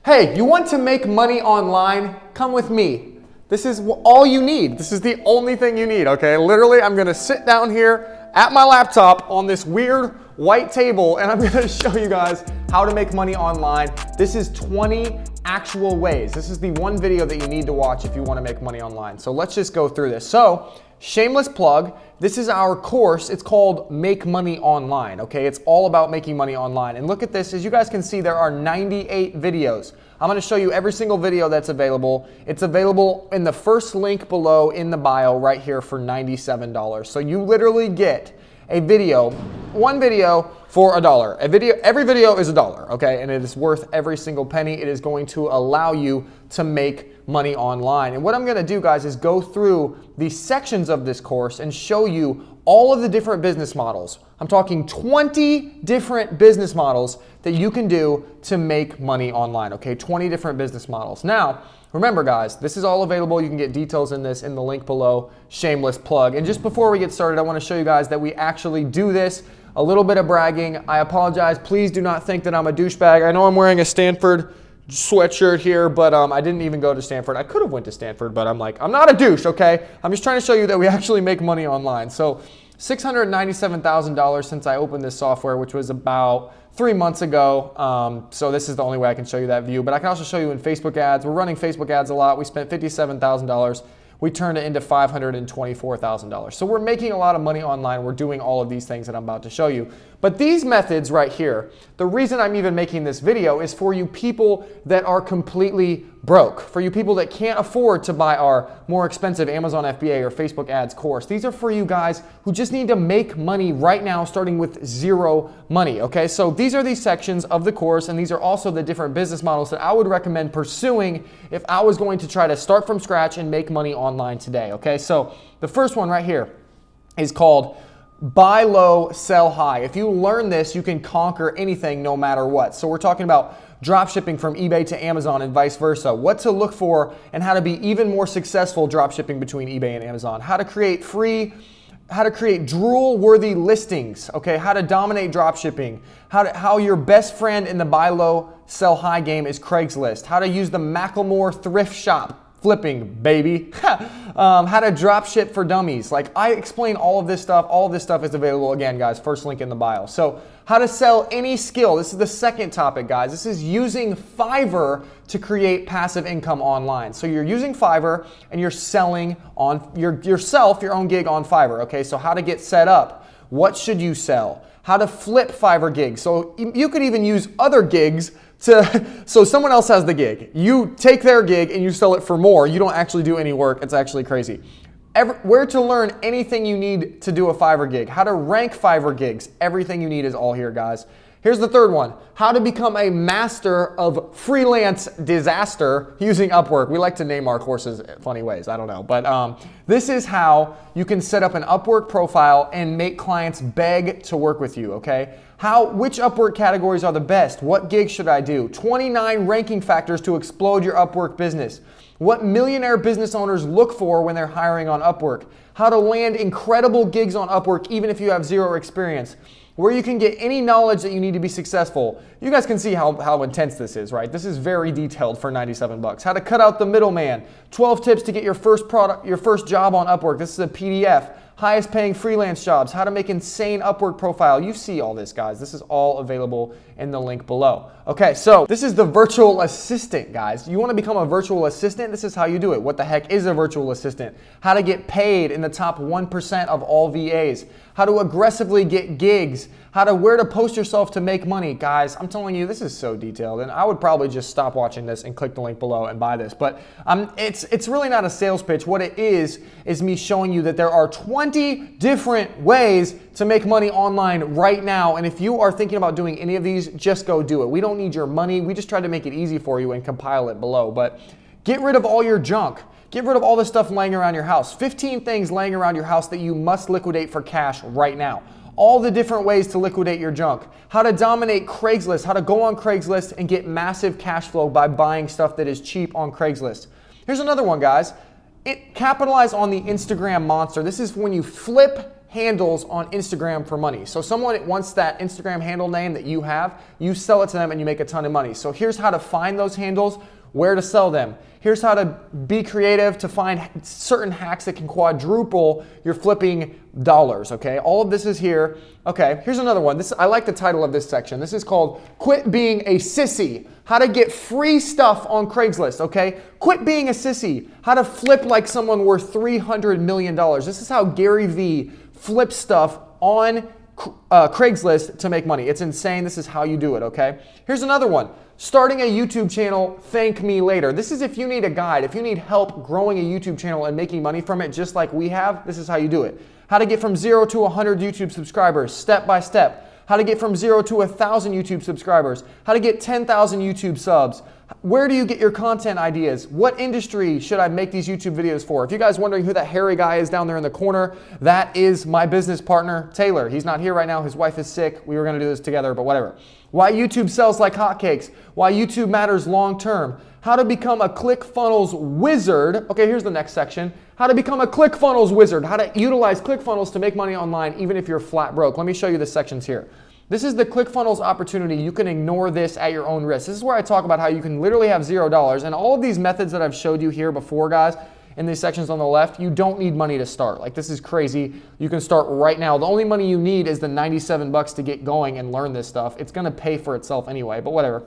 Hey, you want to make money online? Come with me. This is all you need. This is the only thing you need, okay? Literally, I'm gonna sit down here at my laptop on this weird white table and I'm gonna show you guys how to make money online. This is 20 actual ways. This is the one video that you need to watch if you wanna make money online. So let's just go through this. So, shameless plug, this is our course. It's called Make Money Online, okay? It's all about making money online. And look at this, as you guys can see, there are 98 videos. I'm gonna show you every single video that's available. It's available in the first link below in the bio right here for $97. So you literally get a video, one video for $1. Every video is $1, okay? And it is worth every single penny. It is going to allow you to make money online. And what I'm gonna do, guys, is go through the sections of this course and show you all of the different business models. I'm talking 20 different business models that you can do to make money online, okay? 20 different business models. Now, remember guys, this is all available. You can get details in this in the link below, shameless plug. And just before we get started, I wanna show you guys that we actually do this. A little bit of bragging. I apologize. Please do not think that I'm a douchebag. I know I'm wearing a Stanford sweatshirt here, but I didn't even go to Stanford. I could have went to Stanford, but I'm like, I'm not a douche, okay? I'm just trying to show you that we actually make money online. So $697,000 since I opened this software, which was about 3 months ago. So this is the only way I can show you that view, but I can also show you in Facebook ads. We're running Facebook ads a lot. We spent $57,000. We turned it into $524,000. So we're making a lot of money online. We're doing all of these things that I'm about to show you. But these methods right here, the reason I'm even making this video is for you people that are completely broke, for you people that can't afford to buy our more expensive Amazon FBA or Facebook ads course. These are for you guys who just need to make money right now, starting with zero money, okay? So these are these sections of the course, and these are also the different business models that I would recommend pursuing if I was going to try to start from scratch and make money online today, okay? So the first one right here is called buy low, sell high. If you learn this, you can conquer anything no matter what. So we're talking about drop shipping from eBay to Amazon and vice versa, what to look for and how to be even more successful drop shipping between eBay and Amazon, how to create drool-worthy listings, okay, how to dominate drop shipping, how your best friend in the buy low, sell high game is Craigslist, how to use the Macklemore thrift shop flipping, baby. How to drop ship for dummies. Like, I explain all of this stuff. All of this stuff is available, again, guys, first link in the bio. So how to sell any skill. This is the second topic, guys. This is using Fiverr to create passive income online. So you're using Fiverr and you're selling on yourself, your own gig on Fiverr, okay? So how to get set up. What should you sell? How to flip Fiverr gigs. So you could even use other gigs so someone else has the gig. You take their gig and you sell it for more. You don't actually do any work. It's actually crazy. Where to learn anything you need to do a Fiverr gig. How to rank Fiverr gigs. Everything you need is all here, guys. Here's the third one. How to become a master of freelance disaster using Upwork. We like to name our courses funny ways. I don't know. But this is how you can set up an Upwork profile and make clients beg to work with you, okay? Which Upwork categories are the best? What gigs should I do? 29 ranking factors to explode your Upwork business. What millionaire business owners look for when they're hiring on Upwork. How to land incredible gigs on Upwork even if you have zero experience. Where you can get any knowledge that you need to be successful. You guys can see how intense this is, right? This is very detailed for 97 bucks. How to cut out the middleman. 12 tips to get your first job on Upwork. This is a PDF. Highest paying freelance jobs. How to make insane Upwork profile. You see all this, guys. This is all available in the link below. Okay, so this is the virtual assistant, guys. You want to become a virtual assistant? This is how you do it. What the heck is a virtual assistant? How to get paid in the top 1% of all VAs. How to aggressively get gigs. Where to post yourself to make money. Guys, I'm telling you, this is so detailed, and I would probably just stop watching this and click the link below and buy this. But it's really not a sales pitch. What it is me showing you that there are 20 different ways to make money online right now. And if you are thinking about doing any of these, just go do it. We don't need your money. We just try to make it easy for you and compile it below. But get rid of all your junk. Get rid of all the stuff laying around your house. 15 things laying around your house that you must liquidate for cash right now. All the different ways to liquidate your junk. How to dominate Craigslist. How to go on Craigslist and get massive cash flow by buying stuff that is cheap on Craigslist. Here's another one, guys. Capitalize on the Instagram monster. This is when you flip handles on Instagram for money. So someone wants that Instagram handle name that you have, you sell it to them and you make a ton of money. So here's how to find those handles, where to sell them. Here's how to be creative to find certain hacks that can quadruple your flipping dollars, okay? All of this is here. Okay, here's another one. I like the title of this section. This is called Quit Being a Sissy. How to get free stuff on Craigslist, okay? Quit being a sissy. How to flip like someone worth $300 million. This is how Gary Vee flips stuff on Craigslist to make money. It's insane. This is how you do it, okay? Here's another one. Starting a YouTube channel, thank me later. This is if you need a guide, if you need help growing a YouTube channel and making money from it just like we have, this is how you do it. How to get from 0 to 100 YouTube subscribers, step by step. How to get from 0 to 1,000 YouTube subscribers. How to get 10,000 YouTube subs. Where do you get your content ideas? What industry should I make these YouTube videos for? If you guys are wondering who that hairy guy is down there in the corner, that is my business partner, Taylor. He's not here right now. His wife is sick. We were going to do this together, but whatever. Why YouTube sells like hotcakes. Why YouTube matters long term. How to become a ClickFunnels wizard. Okay, here's the next section. How to become a ClickFunnels wizard. How to utilize ClickFunnels to make money online even if you're flat broke. Let me show you the sections here. This is the ClickFunnels opportunity. You can ignore this at your own risk. This is where I talk about how you can literally have $0. And all of these methods that I've showed you here before, guys, in these sections on the left, you don't need money to start. Like, this is crazy. You can start right now. The only money you need is the 97 bucks to get going and learn this stuff. It's gonna pay for itself anyway, but whatever.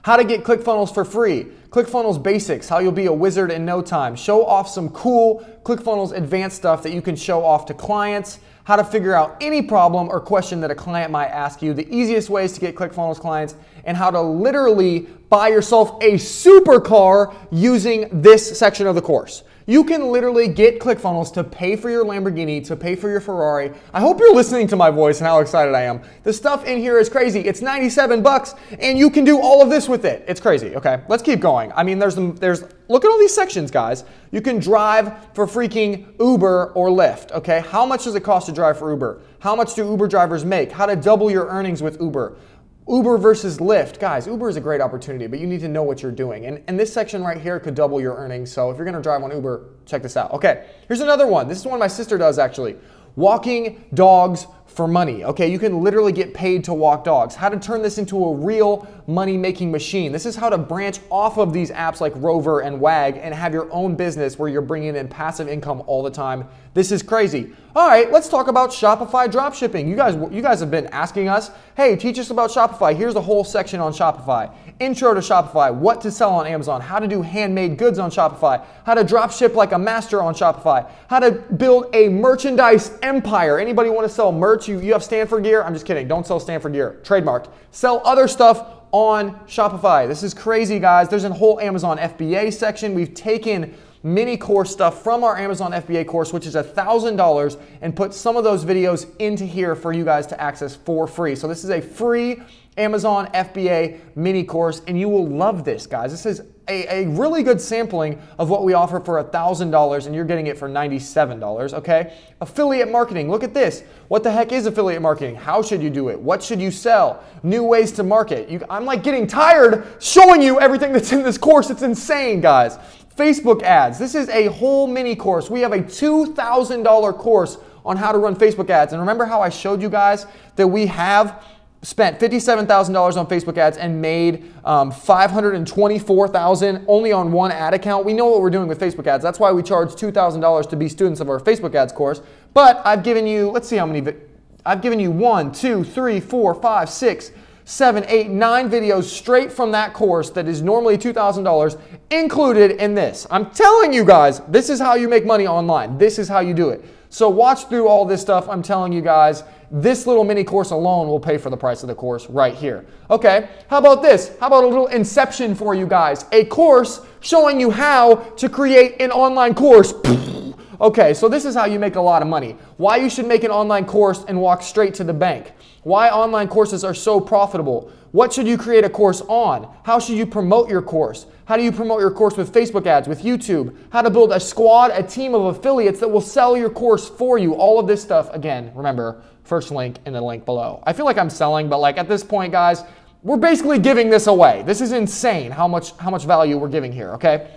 How to get ClickFunnels for free. ClickFunnels basics, how you'll be a wizard in no time. Show off some cool ClickFunnels advanced stuff that you can show off to clients. How to figure out any problem or question that a client might ask you. The easiest ways to get ClickFunnels clients, and how to literally buy yourself a supercar using this section of the course. You can literally get ClickFunnels to pay for your Lamborghini, to pay for your Ferrari. I hope you're listening to my voice and how excited I am. The stuff in here is crazy. It's 97 bucks and you can do all of this with it. It's crazy. Okay, let's keep going. I mean, look at all these sections, guys. You can drive for freaking Uber or Lyft, okay? How much does it cost to drive for Uber? How much do Uber drivers make? How to double your earnings with Uber. Uber versus Lyft. Guys, Uber is a great opportunity, but you need to know what you're doing. And this section right here could double your earnings. So if you're gonna drive on Uber, check this out. Okay, here's another one. This is one my sister does actually. Walking dogs for money. Okay, you can literally get paid to walk dogs. How to turn this into a real money-making machine. This is how to branch off of these apps like Rover and Wag and have your own business where you're bringing in passive income all the time. This is crazy. All right, let's talk about Shopify dropshipping. You guys have been asking us, hey, teach us about Shopify. Here's a whole section on Shopify. Intro to Shopify, what to sell on Amazon, how to do handmade goods on Shopify, how to drop ship like a master on Shopify, how to build a merchandise empire. Anybody want to sell merch? You have Stanford gear? I'm just kidding. Don't sell Stanford gear. Trademarked. Sell other stuff on Shopify. This is crazy, guys. There's a whole Amazon FBA section. We've taken mini course stuff from our Amazon FBA course, which is $1,000, and put some of those videos into here for you guys to access for free. So this is a free Amazon FBA mini course, and you will love this, guys. This is a really good sampling of what we offer for $1,000, and you're getting it for $97, okay? Affiliate marketing, look at this. What the heck is affiliate marketing? How should you do it? What should you sell? New ways to market. I'm like getting tired showing you everything that's in this course. It's insane, guys. Facebook ads. This is a whole mini course. We have a $2,000 course on how to run Facebook ads. And remember how I showed you guys that we have spent $57,000 on Facebook ads and made $524,000 only on one ad account. We know what we're doing with Facebook ads. That's why we charge $2,000 to be students of our Facebook ads course. But I've given you, let's see how many, I've given you 1, 2, 3, 4, 5, 6, 7, 8, 9 videos straight from that course that is normally $2,000 included in this. I'm telling you guys, this is how you make money online. This is how you do it. So watch through all this stuff. I'm telling you guys, this little mini course alone will pay for the price of the course right here. Okay, how about this? How about a little inception for you guys? A course showing you how to create an online course. Okay, so this is how you make a lot of money. Why you should make an online course and walk straight to the bank. Why online courses are so profitable. What should you create a course on? How should you promote your course? How do you promote your course with Facebook ads, with YouTube? How to build a squad, a team of affiliates that will sell your course for you. All of this stuff, again, remember, first link in the link below. I feel like I'm selling, but like at this point, guys, we're basically giving this away. This is insane how much value we're giving here, okay?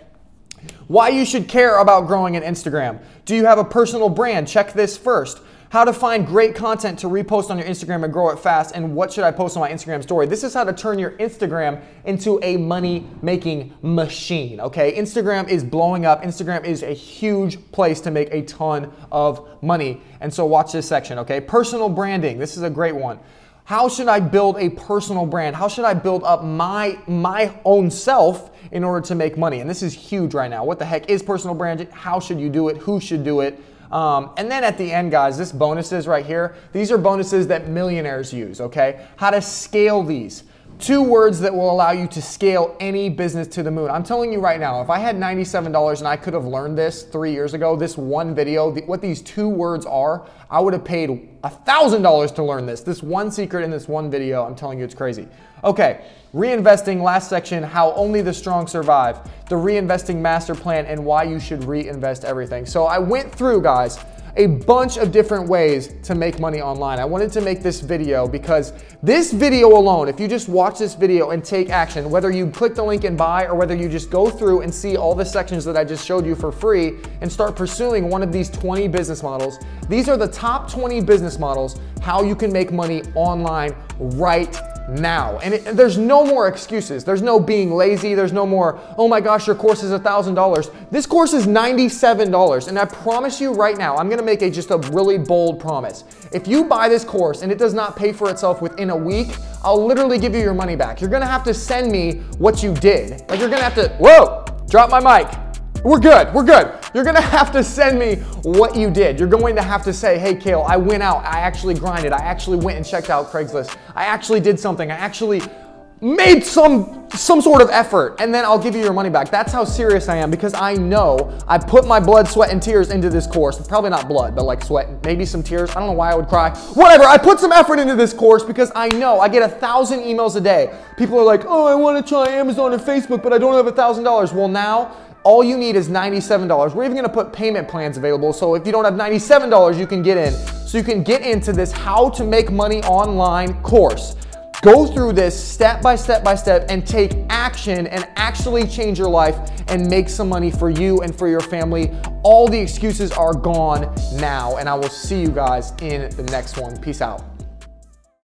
Why you should care about growing an Instagram. Do you have a personal brand? Check this first. How to find great content to repost on your Instagram and grow it fast, and what should I post on my Instagram story. This is how to turn your Instagram into a money-making machine, okay? Instagram is blowing up. Instagram is a huge place to make a ton of money. And so watch this section, okay? Personal branding, this is a great one. How should I build a personal brand? How should I build up my own self in order to make money? And this is huge right now. What the heck is personal branding? How should you do it? Who should do it? And then at the end, guys, this bonuses right here, these are bonuses that millionaires use, okay? How to scale these. 2 words that will allow you to scale any business to the moon. I'm telling you right now, if I had $97 and I could have learned this 3 years ago, this one video, what these 2 words are, I would have paid $1,000 to learn this. This one secret in this one video, I'm telling you, it's crazy. Okay, reinvesting, last section, how only the strong survive, the reinvesting master plan, and why you should reinvest everything. So I went through, guys, a bunch of different ways to make money online. I wanted to make this video because this video alone, if you just watch this video and take action, whether you click the link and buy or whether you just go through and see all the sections that I just showed you for free and start pursuing one of these 20 business models, these are the top 20 business models how you can make money online right now. And there's no more excuses. There's no being lazy. There's no more, oh my gosh, your course is $1,000. This course is $97. And I promise you right now, I'm going to make just a really bold promise. If you buy this course and it does not pay for itself within a week, I'll literally give you your money back. You're going to have to send me what you did. Like, you're going to have to, whoa, drop my mic. We're good, we're good. You're gonna have to send me what you did. You're going to have to say, hey, Cale, I went out, I actually grinded, I actually went and checked out Craigslist. I actually did something, I actually made some sort of effort, and then I'll give you your money back. That's how serious I am, because I know I put my blood, sweat, and tears into this course. Probably not blood, but like sweat, maybe some tears. I don't know why I would cry. Whatever, I put some effort into this course because I know I get 1,000 emails a day. People are like, oh, I wanna try Amazon and Facebook, but I don't have $1,000. Well, now, all you need is $97. We're even gonna put payment plans available, so if you don't have $97, you can get in. So you can get into this How to Make Money Online course. Go through this step by step by step and take action and actually change your life and make some money for you and for your family. All the excuses are gone now, and I will see you guys in the next one. Peace out.